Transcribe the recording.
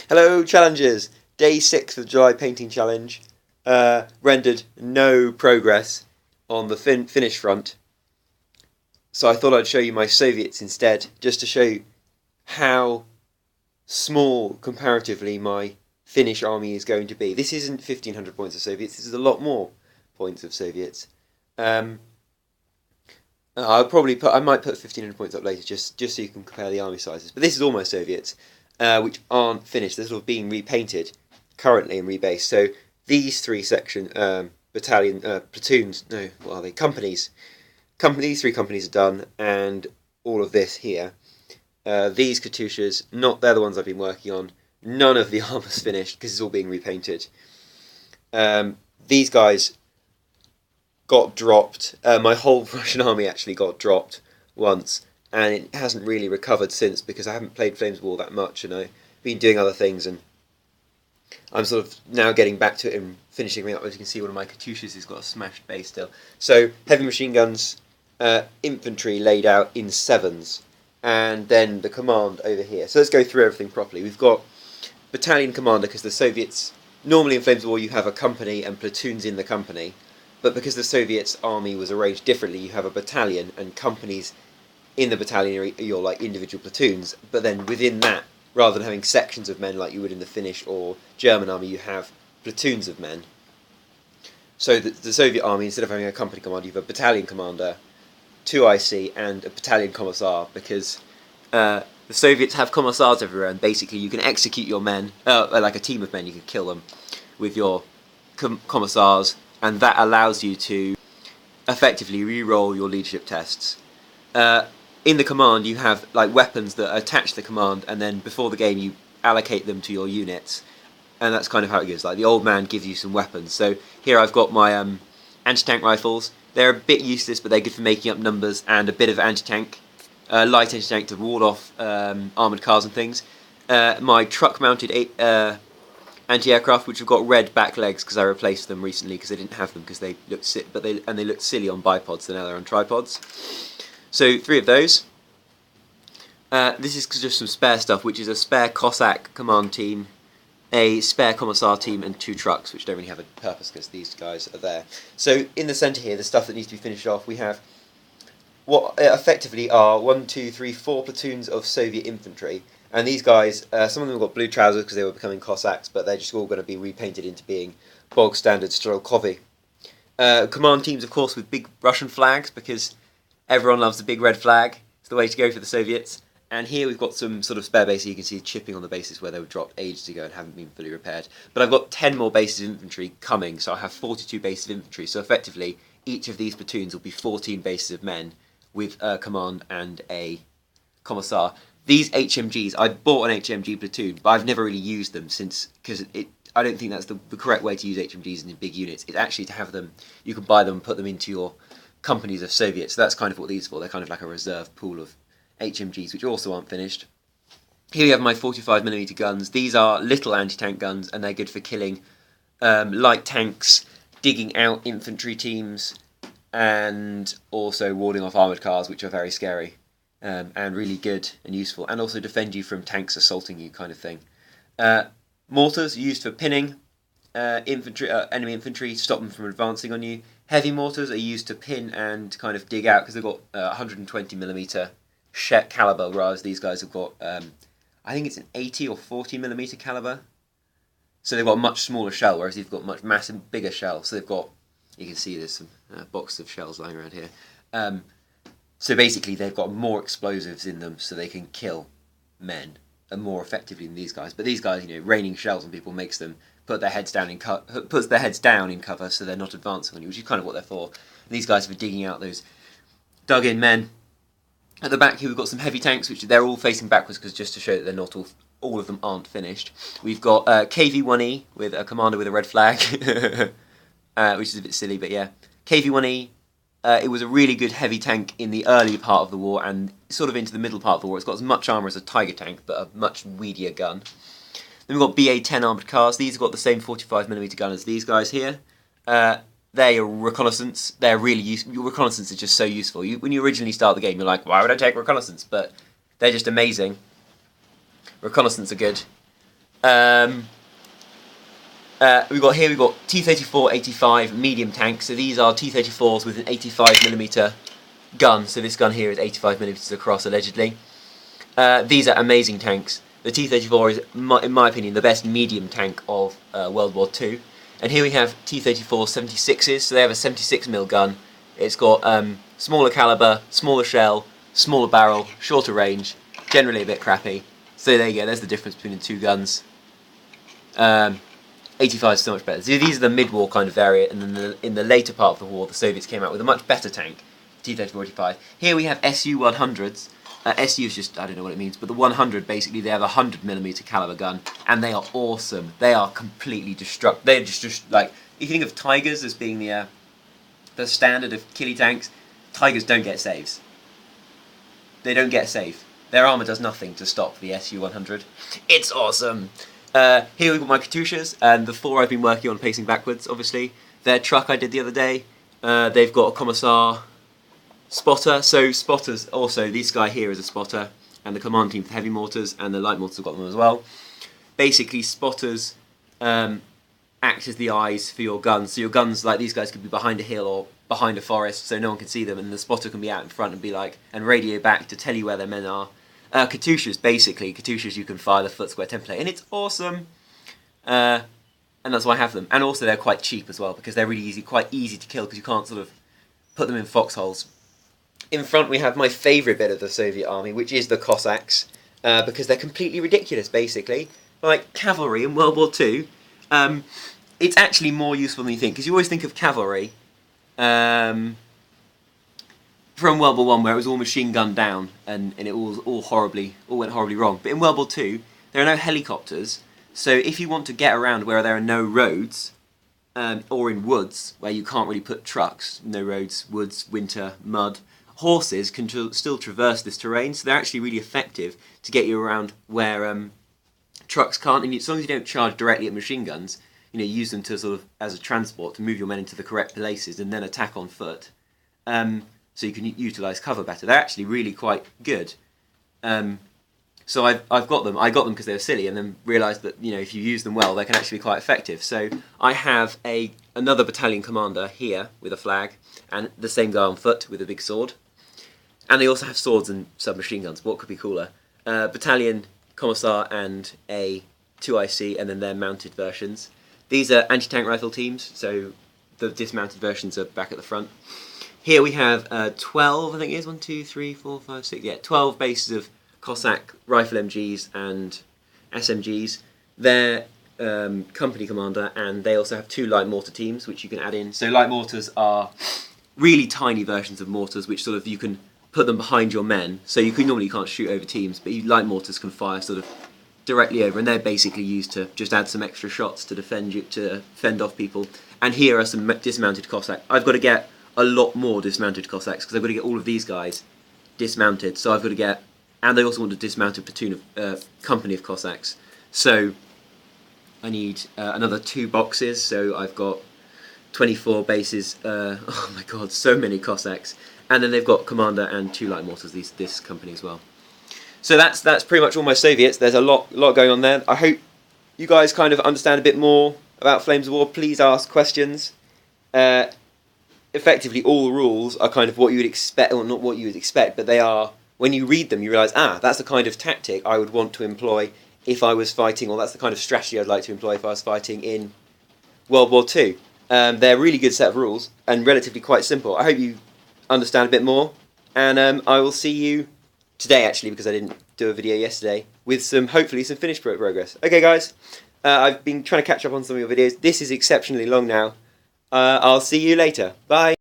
Hello, challengers! Day 6 of the July Painting Challenge. Rendered no progress on the finish front. So I thought I'd show you my Soviets instead, just to show you how small, comparatively, my Finnish army is going to be. This isn't 1,500 points of Soviets, this is a lot more points of Soviets. I might put 1,500 points up later, just so you can compare the army sizes. But this is all my Soviets, which aren't finished. They're sort of being repainted currently and rebased. So these three platoons, no, what are they? Companies. These three companies are done, and all of this here. These Katyushas, they're the ones I've been working on. None of the armour's finished because it's all being repainted. These guys got dropped. My whole Russian army actually got dropped once, and it hasn't really recovered since because I haven't played Flames of War that much, and I've been doing other things, and I'm sort of now getting back to it and finishing it up. As you can see, one of my Katyushas has got a smashed base still. So heavy machine guns, infantry laid out in sevens, and then the command over here. So let's go through everything properly. We've got battalion commander, because the Soviets, normally in Flames of War you have a company and platoons in the company, but because the Soviets' army was arranged differently, you have a battalion and companies in the battalion are your like individual platoons, but then within that, rather than having sections of men like you would in the Finnish or German army, you have platoons of men. So the Soviet army, instead of having a company commander, you have a battalion commander, 2 IC, and a battalion commissar, because the Soviets have commissars everywhere, and basically you can execute your men, like a team of men, you can kill them with your commissars, and that allows you to effectively re-roll your leadership tests. In the command, you have like weapons that attach to the command, and then before the game, you allocate them to your units, and that's kind of how it goes. Like the old man gives you some weapons. So here I've got my anti-tank rifles. They're a bit useless, but they're good for making up numbers, and a bit of anti-tank, light anti-tank to ward off armoured cars and things. My truck-mounted anti-aircraft, which have got red back legs because I replaced them recently because they didn't have them because they looked they looked silly on bipods, so now they're on tripods. So 3 of those. This is just some spare stuff, which is a spare Cossack command team, a spare Commissar team, and 2 trucks, which don't really have a purpose because these guys are there. So in the centre here, the stuff that needs to be finished off, we have what effectively are 4 platoons of Soviet infantry. And these guys, some of them got blue trousers because they were becoming Cossacks, but they're just all going to be repainted into being bog standard Strelkovy. Command teams, of course, with big Russian flags, because everyone loves the big red flag. It's the way to go for the Soviets. And here we've got some sort of spare bases. You can see chipping on the bases where they were dropped ages ago and haven't been fully repaired. But I've got 10 more bases of infantry coming, so I have 42 bases of infantry. So effectively, each of these platoons will be 14 bases of men with a command and a commissar. These HMGs, I bought an HMG platoon, but I've never really used them since, because I don't think that's the correct way to use HMGs in big units. It's actually to have them, you can buy them and put them into your companies of Soviets. So that's kind of what these are for. They're kind of like a reserve pool of HMGs, which also aren't finished. Here we have my 45mm guns. These are little anti-tank guns, and they're good for killing light tanks, digging out infantry teams, and also warding off armoured cars, which are very scary. And really good and useful, and also defend you from tanks assaulting you, kind of thing. Mortars are used for pinning enemy infantry to stop them from advancing on you. Heavy mortars are used to pin and kind of dig out, because they've got 120mm caliber, whereas these guys have got, I think it's an 80 or 40mm caliber. So they've got a much smaller shell, whereas they've got much massive, bigger shell. So they've got, you can see there's some boxes of shells lying around here. So basically, they've got more explosives in them, so they can kill men and more effectively than these guys. But these guys, raining shells on people makes them put their heads down puts their heads down in cover, so they're not advancing on you, which is kind of what they're for. And these guys are for digging out those dug-in men. At the back here, we've got some heavy tanks, which they're all facing backwards, because just to show that they're not all of them aren't finished. We've got KV-1E with a commander with a red flag, which is a bit silly, but yeah, KV-1E. It was a really good heavy tank in the early part of the war, and sort of into the middle part of the war. It's got as much armour as a Tiger tank, but a much weedier gun. Then we've got BA-10 armoured cars. These have got the same 45mm gun as these guys here. They're your reconnaissance. They're really useful. Your reconnaissance is just so useful. When you originally start the game, you're like, why would I take reconnaissance? But they're just amazing. Reconnaissance are good. We've got T-34 85 medium tanks. So these are T-34s with an 85mm gun. So this gun here is 85mm across, allegedly. These are amazing tanks. The T-34 is, in my opinion, the best medium tank of World War II. And here we have T-34 76s. So they have a 76mm gun. It's got smaller caliber, smaller shell, smaller barrel, shorter range. Generally a bit crappy. So there you go. There's the difference between the two guns. 85 is so much better. So these are the mid-war kind of variant, and then in the later part of the war, the Soviets came out with a much better tank, T-34-85. Here we have Su-100s. Su is just, I don't know what it means, but the 100, basically, they have a 100mm caliber gun, and they are awesome. They are completely destructive. They're just like, if you think of Tigers as being the standard of killie tanks, Tigers don't get saves. They don't get a save. Their armour does nothing to stop the Su-100. It's awesome! Here we've got my Katyushas, and the 4 I've been working on pacing backwards, obviously. Their truck I did the other day. They've got a Commissar spotter, so spotters also, this guy here is a spotter, and the command team for the heavy mortars, and the light mortars have got them as well. Basically, spotters act as the eyes for your guns, so your guns, like these guys, could be behind a hill or behind a forest, so no one can see them, and the spotter can be out in front and be like, and radio back to tell you where their men are. Katyushas, basically, Katyushas you can fire the foot square template, and it's awesome. And that's why I have them. And also they're quite cheap as well, because they're really quite easy to kill, because you can't sort of put them in foxholes. In front we have my favourite bit of the Soviet army, which is the Cossacks, because they're completely ridiculous, basically. Like cavalry in World War II, it's actually more useful than you think, because you always think of cavalry from World War I, where it was all machine gunned down, and it all went horribly wrong. But in World War II, there are no helicopters, so if you want to get around where there are no roads, or in woods, where you can't really put trucks, no roads, woods, winter, mud, horses can still traverse this terrain, so they're actually really effective to get you around where trucks can't, and as long as you don't charge directly at machine guns, you know, use them to sort of, as a transport, to move your men into the correct places, and then attack on foot. So you can utilise cover better. They're actually really quite good. So I've got them. I got them because they were silly, and then realised that, you know, if you use them well, they can actually be quite effective. So I have another battalion commander here with a flag, and the same guy on foot with a big sword. And they also have swords and submachine guns. What could be cooler? Battalion Commissar and a 2IC, and then their mounted versions. These are anti-tank rifle teams, so the dismounted versions are back at the front. Here we have 12, I think it is, 1, 2, 3, 4, 5, 6, yeah, 12 bases of Cossack rifle MGs and SMGs. They're company commander, and they also have 2 light mortar teams, which you can add in. So light mortars are really tiny versions of mortars, which sort of you can put them behind your men. So you normally can't shoot over teams, but light mortars can fire sort of directly over, and they're basically used to just add some extra shots to fend off people. And here are some dismounted Cossack. I've got to get a lot more dismounted Cossacks, because I've got to get all of these guys dismounted, so I've got to get, and they also want a dismounted platoon of company of Cossacks, so I need another 2 boxes, so I've got 24 bases, oh my god, so many Cossacks, and then they've got commander and 2 light mortars, this company as well. So that's pretty much all my Soviets. There's a lot going on there. I hope you guys kind of understand a bit more about Flames of War. Please ask questions. Effectively, all the rules are kind of what you would expect, or not what you would expect, but they are, when you read them, you realise, that's the kind of tactic I would want to employ if I was fighting, or that's the kind of strategy I'd like to employ if I was fighting in World War II. They're a really good set of rules, and relatively quite simple. I hope you understand a bit more, and I will see you today, actually, because I didn't do a video yesterday, with hopefully some finished progress. Okay, guys, I've been trying to catch up on some of your videos. This is exceptionally long now. I'll see you later. Bye.